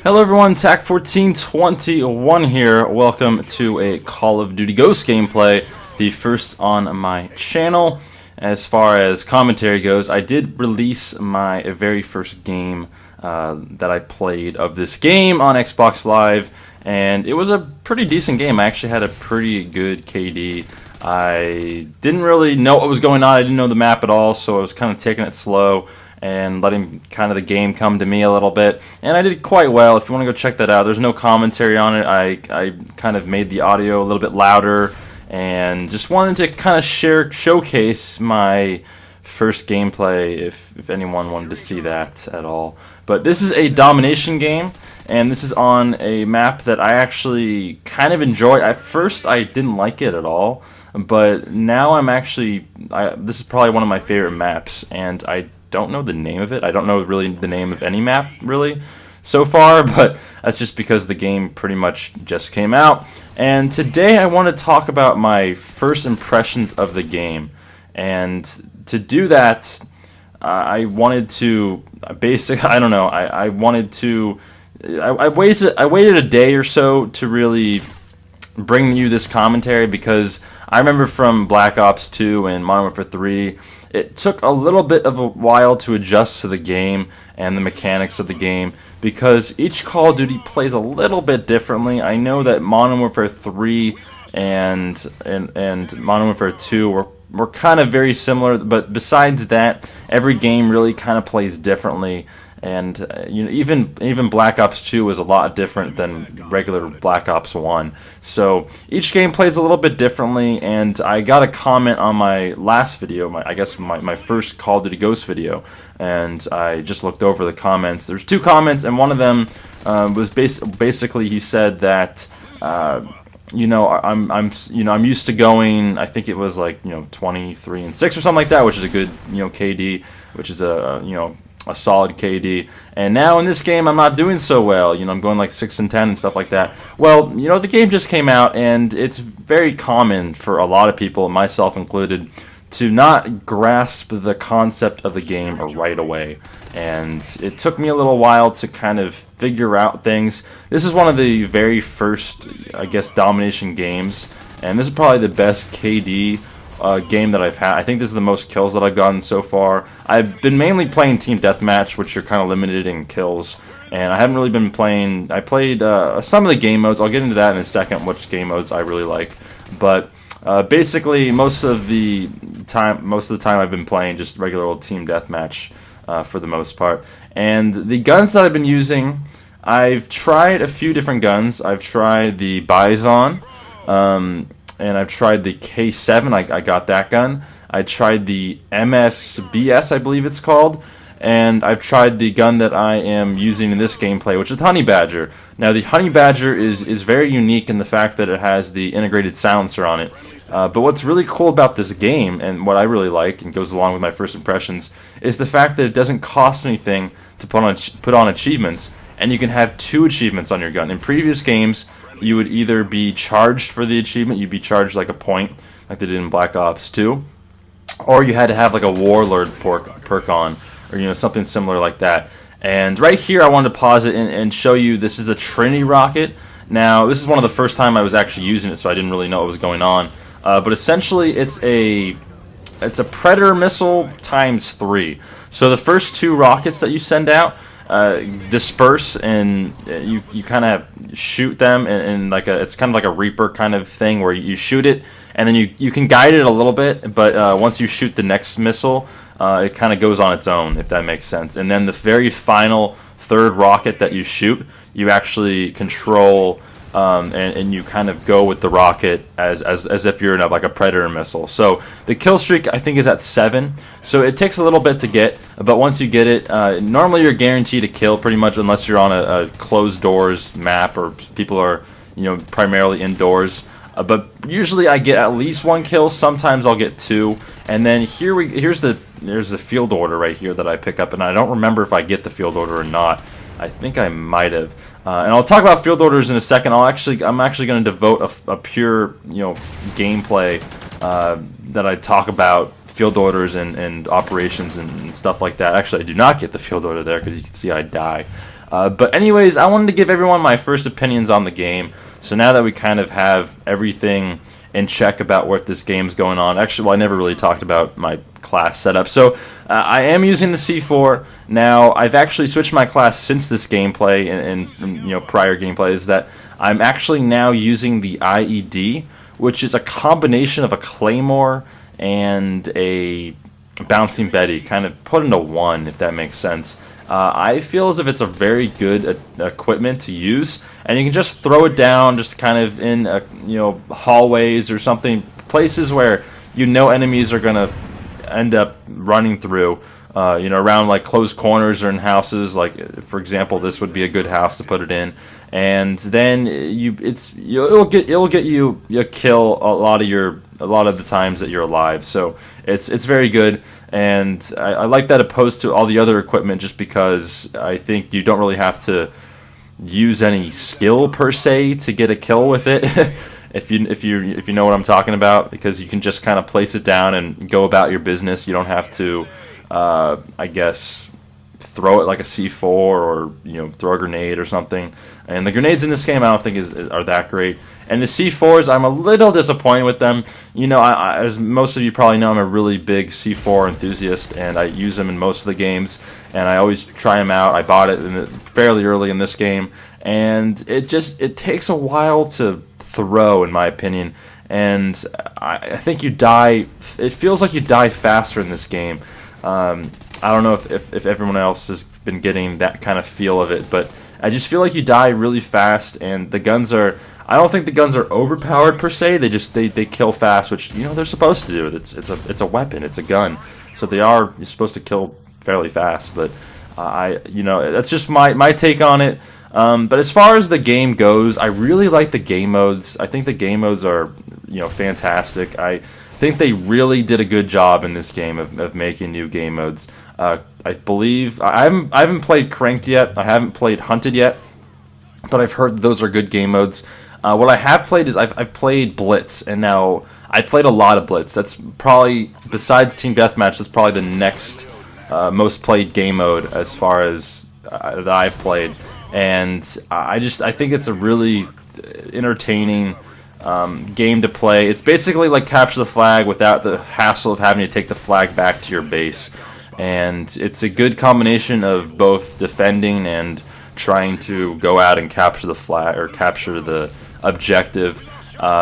Hello everyone, TAC1421 here. Welcome to a Call of Duty Ghosts gameplay, the first on my channel. As far as commentary goes, I did release my very first game that I played of this game on Xbox Live, and it was a pretty decent game. I actually had a pretty good KD. I didn't really know what was going on. I didn't know the map at all, so I was kind of taking it slow and letting kind of the game come to me a little bit, and I did quite well. If you want to go check that out, there's no commentary on it. I kind of made the audio a little bit louder and just wanted to kind of showcase my first gameplay if anyone wanted to see that at all. But this is a Domination game, and this is on a map that I actually kind of enjoy. At first I didn't like it at all, but now I'm actually this is probably one of my favorite maps, and I don't know the name of it. I don't know really the name of any map really so far, but that's just because the game pretty much just came out. And today I want to talk about my first impressions of the game, and to do that I wanted to I waited a day or so to really bring you this commentary, because I remember from Black Ops 2 and Modern Warfare 3, it took a little bit of a while to adjust to the game and the mechanics of the game, because each Call of Duty plays a little bit differently. I know that Modern Warfare 3 and Modern Warfare 2 were kind of very similar, but besides that, every game really kind of plays differently. And even Black Ops 2 is a lot different than regular Black Ops 1. So each game plays a little bit differently, and I got a comment on my last video, my first Call of Duty Ghosts video, and I just looked over the comments. There's two comments, and one of them was basically he said that I'm used to going, I think it was like 23-6 or something like that, which is a good KD, which is a solid KD, and now in this game I'm not doing so well. I'm going like 6-10 and stuff like that. Well, the game just came out, and it's very common for a lot of people, myself included, to not grasp the concept of the game right away. And it took me a little while to kind of figure out things. This is one of the very first, I guess, Domination games, and this is probably the best KD game that I've had. I think this is the most kills that I've gotten so far. I've been mainly playing Team Deathmatch, which are kind of limited in kills, and I haven't really been playing. I played some of the game modes. I'll get into that in a second, which game modes I really like. But basically, most of the time I've been playing just regular old Team Deathmatch for the most part. And the guns that I've been using, I've tried a few different guns. I've tried the Bison. And I've tried the K7, I got that gun. I tried the MSBS, I believe it's called. And I've tried the gun that I am using in this gameplay, which is the Honey Badger. Now, the Honey Badger is very unique in the fact that it has the integrated silencer on it. But what's really cool about this game, and what I really like, and goes along with my first impressions, is the fact that it doesn't cost anything to put on achievements. And you can have 2 achievements on your gun. In previous games, you would either be charged for the achievement, you'd be charged like a point, like they did in Black Ops 2, or you had to have like a Warlord perk on, or something similar like that. And right here I wanted to pause it and show you, this is a Trinity rocket. Now, this is one of the first time I was actually using it, so I didn't really know what was going on. But essentially it's a Predator missile times 3. So the first 2 rockets that you send out disperse, and you kind of shoot them, and it's kind of like a Reaper kind of thing, where you shoot it and then you can guide it a little bit, but once you shoot the next missile, it kind of goes on its own, if that makes sense. And then the very final 3rd rocket that you shoot, you actually control, and you kind of go with the rocket as if you're in like a Predator missile. So the kill streak, I think, is at 7. So it takes a little bit to get, but once you get it, normally you're guaranteed to kill pretty much, unless you're on a closed doors map or people are primarily indoors. But usually I get at least 1 kill. Sometimes I'll get 2. And then there's the field order right here that I pick up, and I don't remember if I get the field order or not. I think I might have. And I'll talk about field orders in a second. I'm actually going to devote a pure gameplay that I talk about field orders and operations and stuff like that. Actually, I do not get the field order there, because you can see I die. But anyways, I wanted to give everyone my first opinions on the game. So now that we kind of have everything in check about what this game's going on. Actually, well, I never really talked about my class setup. So I am using the C4. Now, I've actually switched my class since this gameplay and prior gameplays that I'm actually now using the IED, which is a combination of a Claymore and a Bouncing Betty, kind of put into one, if that makes sense. I feel as if it's a very good equipment to use, and you can just throw it down, just kind of in hallways or something, places where enemies are gonna end up running through, around like closed corners or in houses. Like for example, this would be a good house to put it in, and then it'll get you a kill a lot of the times that you're alive. So it's very good. And I like that opposed to all the other equipment, just because I think you don't really have to use any skill per se to get a kill with it. if you know what I'm talking about, because you can just kind of place it down and go about your business. You don't have to, I guess, throw it like a C4 or throw a grenade or something. And the grenades in this game I don't think are that great. And the C4s, I'm a little disappointed with them. As most of you probably know, I'm a really big C4 enthusiast, and I use them in most of the games, and I always try them out. I bought it fairly early in this game, and it takes a while to throw, in my opinion. And I think you die. It feels like you die faster in this game. I don't know if everyone else has been getting that kind of feel of it, but I just feel like you die really fast, and the guns are... I don't think the guns are overpowered per se. They kill fast, which they're supposed to do. It's a weapon. It's a gun, so you're supposed to kill fairly fast. But that's just my take on it. But as far as the game goes, I really like the game modes. I think the game modes are fantastic. I think they really did a good job in this game of making new game modes. I believe I haven't played Cranked yet. I haven't played Hunted yet, but I've heard those are good game modes. What I have played is I've played Blitz, and now I've played a lot of Blitz. That's probably, besides Team Deathmatch, that's probably the next most played game mode as far as that I've played. And I think it's a really entertaining game to play. It's basically like Capture the Flag without the hassle of having to take the flag back to your base. And it's a good combination of both defending and trying to go out and capture the flag or capture the objective.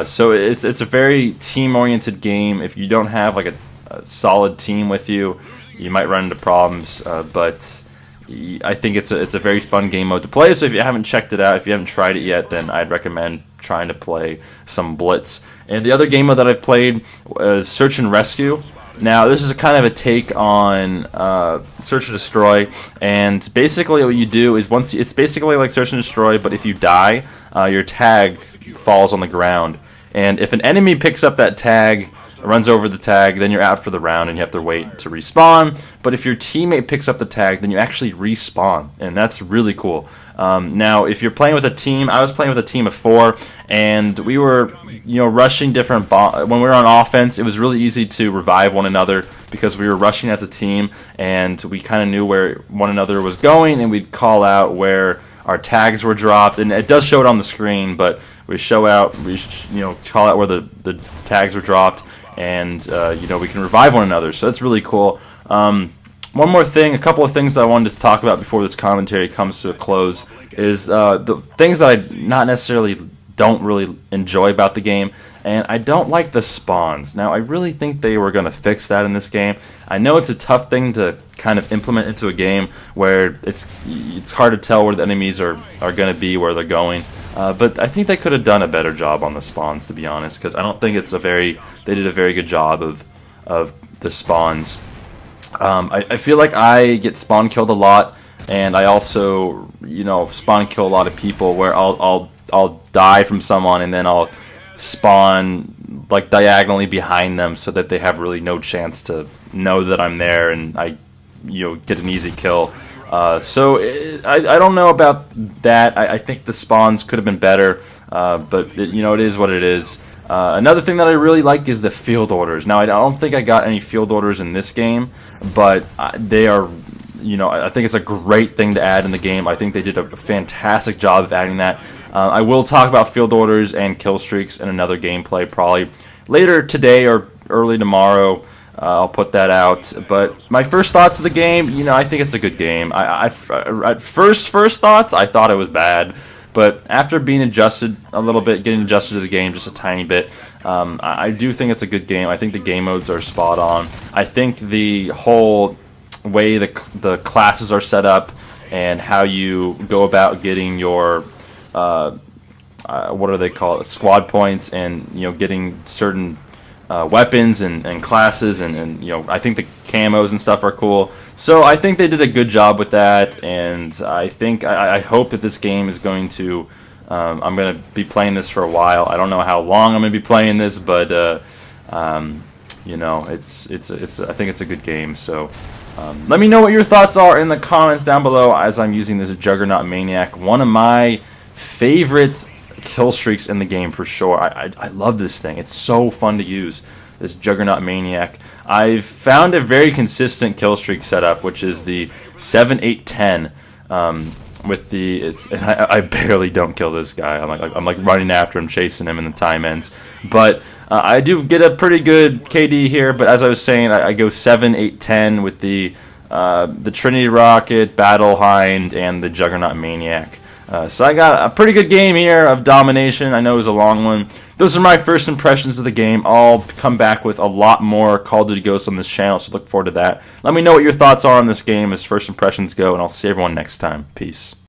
So it's a very team-oriented game. If you don't have like a solid team with you, you might run into problems. But I think it's a very fun game mode to play. So if you haven't checked it out, if you haven't tried it yet, then I'd recommend trying to play some Blitz. And the other game mode that I've played was Search and Rescue. Now, this is kind of a take on Search and Destroy, and basically what you do is it's basically like Search and Destroy, but if you die, your tag falls on the ground. And if an enemy picks up that tag, runs over the tag, then you're out for the round and you have to wait to respawn. But if your teammate picks up the tag, then you actually respawn, and that's really cool. Now, if you're playing with a team, I was playing with a team of 4, and we were, rushing different when we were on offense. It was really easy to revive one another because we were rushing as a team, and we kind of knew where one another was going, and we'd call out where our tags were dropped, and it does show it on the screen, but we call out where the tags were dropped, and we can revive one another. So that's really cool. One more thing, a couple of things that I wanted to talk about before this commentary comes to a close is the things that I don't really enjoy about the game, and I don't like the spawns. Now, I really think they were going to fix that in this game. I know it's a tough thing to kind of implement into a game where it's hard to tell where the enemies are going to be, where they're going. But I think they could have done a better job on the spawns, to be honest, because I don't think they did a very good job of the spawns. I feel like I get spawn killed a lot, and I also spawn kill a lot of people where I'll die from someone and then I'll spawn like diagonally behind them so that they have really no chance to know that I'm there, and I get an easy kill. So I don't know about that. I think the spawns could have been better, but it is what it is. Another thing that I really like is the field orders. Now, I don't think I got any field orders in this game, but they are you know, I think it's a great thing to add in the game. I think they did a fantastic job of adding that. I will talk about field orders and kill streaks in another gameplay probably later today or early tomorrow. I'll put that out. But my first thoughts of the game, you know, I think it's a good game. At first thoughts, I thought it was bad. But after being adjusted a little bit, getting adjusted to the game just a tiny bit, I do think it's a good game. I think the game modes are spot on. I think the whole way the classes are set up and how you go about getting your what do they call it, squad points, and you know, getting certain weapons and classes, and you know, I think the camos and stuff are cool. So I think they did a good job with that, and I hope that this game is going to I'm going to be playing this for a while. I don't know how long I'm going to be playing this, but you know, I think it's a good game. So let me know what your thoughts are in the comments down below as I'm using this Juggernaut Maniac, one of my favorite kill streaks in the game for sure. I love this thing. It's so fun to use, this Juggernaut Maniac. I've found a very consistent kill streak setup, which is the 7, 8, 10. With the I barely don't kill this guy. I'm like running after him, chasing him, and the time ends. But I do get a pretty good KD here. But as I was saying, I go 7, 8, 10 with the Trinity Rocket, Battle Hind, and the Juggernaut Maniac. So I got a pretty good game here of Domination. I know it was a long one. Those are my first impressions of the game. I'll come back with a lot more Call of Duty Ghosts on this channel, so look forward to that. Let me know what your thoughts are on this game as first impressions go, and I'll see everyone next time. Peace.